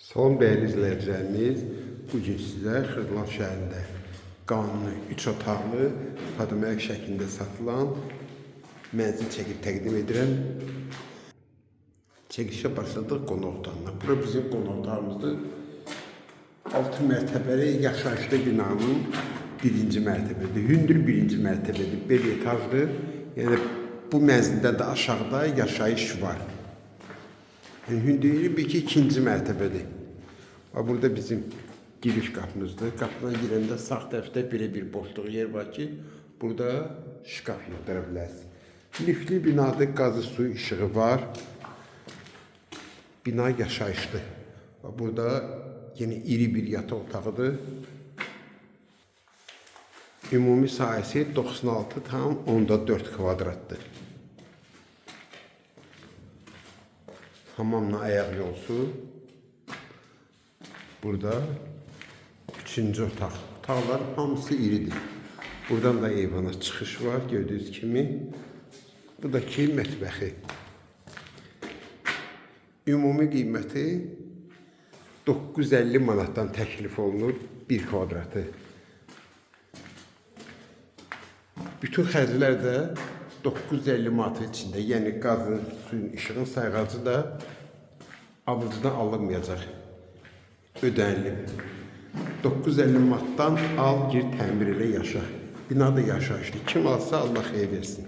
Son değerli izləyicilərimiz, bugün sizə Xırdalan şəhərində qanuni 3 otaqlı padomək şəklində satılan mənzil çəkib təqdim edirəm. Çəkilişə başladıq qonaq otağına. Bura bizim qonaq otağımızdır. 6 mərtəbəli yaşayışlı binanın 1-ci mərtəbədir. Hündür 1-ci mərtəbədir. 1 etajdır. Yəni bu mənzildə də aşağıda yaşayış var. Yani hündürlüğü bir ki 2-ci mərtəbədir. Burada bizim giriş qapımızdır. Qapıdan girəndə sağ tərəfdə belə bir boşluq yer var ki, burada şkaf yığdıra bilərsiniz. Liftli binadır, qazı su işığı var. Bina yaşayışlı. Burada yine iri bir yataq otağıdır. Ümumi sahəsi 96,4 kvadratdır. Hamamla ayaq yolsu. Burada 3-cü otaq. Otaqlar hamısı iridir. Buradan da eyvana çıxış var gördüğünüz kimi. Bu da ki mətbəxi. Ümumi qiyməti 950 manatdan təklif olunur 1 kvadratı. Bütün xərclər də 950 manatın içində. Yəni qazın, suyun, işığın sayğacı da alıcıdan alınmayacaq. Ödənilib. 950 manatdan al, gir, təmir elə, yaşa. Binada yaşayışlı. Kim alsa Allah xeyir versin.